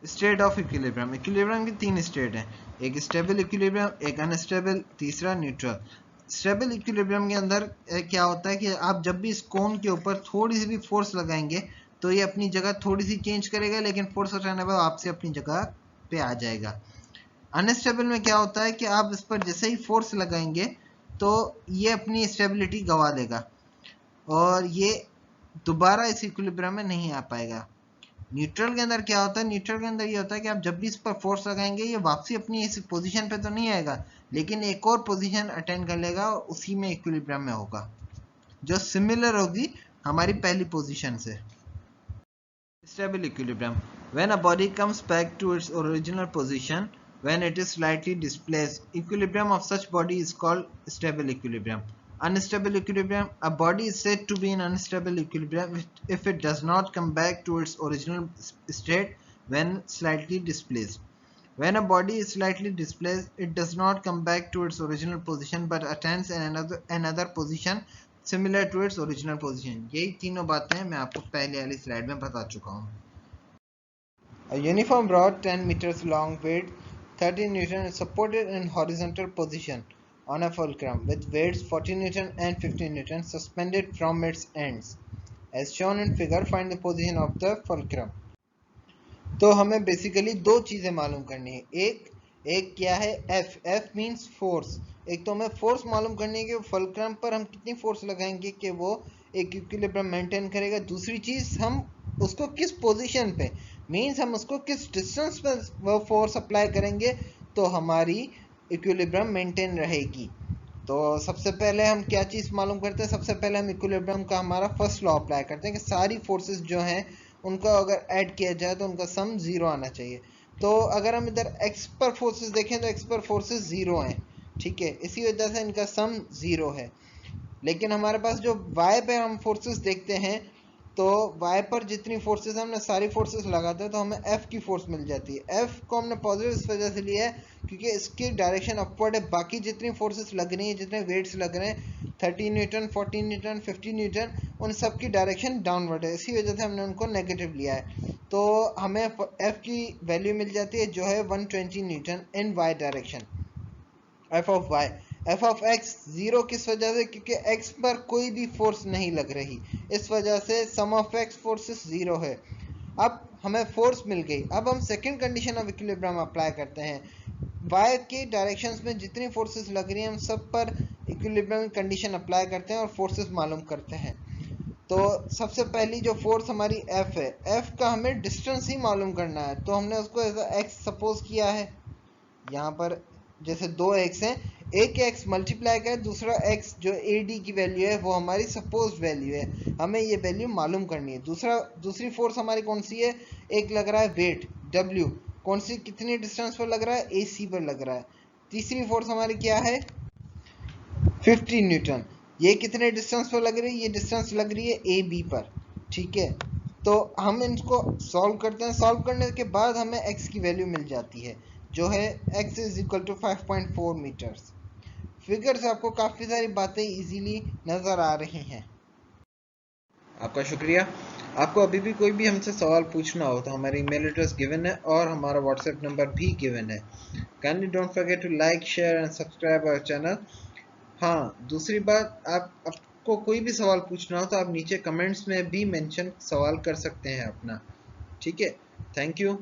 State of equilibrium, equilibrium की 3 state हैं, एक स्टेबल इक्विलिब्रियम, एक अनस्टेबल, तीसरा न्यूट्रल। स्टेबल इक्विलिब्रियम के अंदर क्या होता है कि आप जब भी इस कोन के ऊपर थोड़ी सी भी फोर्स लगाएंगे तो ये अपनी जगह थोड़ी सी चेंज करेगा, लेकिन फोर्स हटाने पर आपसे अपनी जगह पे आ जाएगा। अनस्टेबल में क्या होता है कि आप इस पर जैसे ही फोर्स लगाएंगे तो ये अपनी स्टेबिलिटी गवा देगा और ये दोबारा इस इक्विलिब्रियम में नहीं आ पाएगा। न्यूट्रल के अंदर क्या होता है, न्यूट्रल के अंदर ये होता है कि आप जब भी इस पर फोर्स लगाएंगे ये वापसी अपनी इस पोजीशन पे तो नहीं आएगा, लेकिन एक और पोजीशन अटेंड कर लेगा और उसी में इक्विलिब्रियम में होगा, जो सिमिलर होगी हमारी पहली पोजीशन से। Stable equilibrium, when a body comes back to its original position when it is slightly displaced, equilibrium of such body is called stable equilibrium. Unstable equilibrium, a body is said to be in unstable equilibrium if it does not come back to its original state when slightly displaced. When a body is slightly displaced, it does not come back to its original position but attains another position similar to its original position. यही तीनों बातें मैं आपको पहले वाली slide में बता चुका हूँ। A uniform rod 10 meters long weight 30 Newton is supported in horizontal position on a fulcrum with weights 40 Newton and 50 Newton suspended from its ends. As shown in figure, find the position of the fulcrum. तो हमें basically दो चीज़ें मालूम करनी है, एक क्या है F मीन्स फोर्स। एक तो हमें फोर्स मालूम करनी है कि फुलक्रम पर हम कितनी फोर्स लगाएंगे कि वो एक इक्विलिब्रियम मेंटेन करेगा। दूसरी चीज़ हम उसको किस पोजीशन पे, मीन्स हम उसको किस डिस्टेंस पे वो फोर्स अप्लाई करेंगे तो हमारी इक्विलिब्रियम मेंटेन रहेगी। तो सबसे पहले हम क्या चीज़ मालूम करते हैं, सबसे पहले हम इक्विलिब्रियम का हमारा फर्स्ट लॉ अप्लाई करते हैं कि सारी फोर्सेस जो हैं उनका अगर ऐड किया जाए तो उनका सम ज़ीरो आना चाहिए। तो अगर हम इधर x पर फोर्सेस देखें तो x पर फोर्सेस ज़ीरो हैं, ठीक है, इसी वजह से इनका सम ज़ीरो है। लेकिन हमारे पास जो y पे हम फोर्सेस देखते हैं तो y पर जितनी फोर्सेस हमने सारी फोर्सेस लगाते हैं तो हमें f की फोर्स मिल जाती है। f को हमने पॉजिटिव इस वजह से लिया है क्योंकि इसकी डायरेक्शन अपवर्ड है, बाकी जितनी फोर्सेस लग रही हैं, जितने वेट्स लग रहे हैं 30 न्यूटन, 14 न्यूटन, 50 न्यूटन, उन सब की डायरेक्शन डाउनवर्ड है, इसी वजह से हमने उनको नेगेटिव लिया है। तो हमें f की वैल्यू मिल जाती है जो है 120 Newton in y direction. f of y, f of x zero किस वजह से, क्योंकि x पर कोई भी फोर्स नहीं लग रही, इस वजह से सम ऑफ x फोर्सेस ज़ीरो है। अब हमें फोर्स मिल गई, अब हम second condition of equilibrium apply करते हैं। y के डायरेक्शंस में जितनी फोर्सेस लग रही हैं हम सब पर इक्विलिब्रियम कंडीशन अप्लाई करते हैं और फोर्सेस मालूम करते हैं। तो सबसे पहली जो फोर्स हमारी f है, f का हमें डिस्टेंस ही मालूम करना है, तो हमने उसको एज x सपोज किया है। यहाँ पर जैसे दो x हैं, एक x मल्टीप्लाई करें, दूसरा x जो AD की वैल्यू है वो हमारी सपोज वैल्यू है, हमें ये वैल्यू मालूम करनी है। दूसरी फोर्स हमारी कौन सी है, एक लग रहा है वेट W, कौन सी कितनी डिस्टेंस पर लग रहा है, AC पर लग रहा है। तीसरी फोर्स हमारी क्या है 50 न्यूटन, ये कितने डिस्टेंस पर लग रही है, ये डिस्टेंस लग रही है AB पर, ठीक है। तो हम इनको सॉल्व करते हैं, सॉल्व करने के बाद हमें x की वैल्यू मिल जाती है जो है x is equal to 5.4 metres. Figure से आपको काफ़ी सारी बातें इजीली नज़र आ रही हैं। आपका शुक्रिया। आपको अभी भी कोई भी हमसे सवाल पूछना हो तो हमारी ईमेल एड्रेस गिवन है और हमारा व्हाट्सएप नंबर भी गिवन है। Kindly don't forget to like, share and subscribe our channel. हाँ, दूसरी बात, आपको कोई भी सवाल पूछना हो तो आप नीचे कमेंट्स में भी मेंशन सवाल कर सकते हैं अपना, ठीक है। Thank you.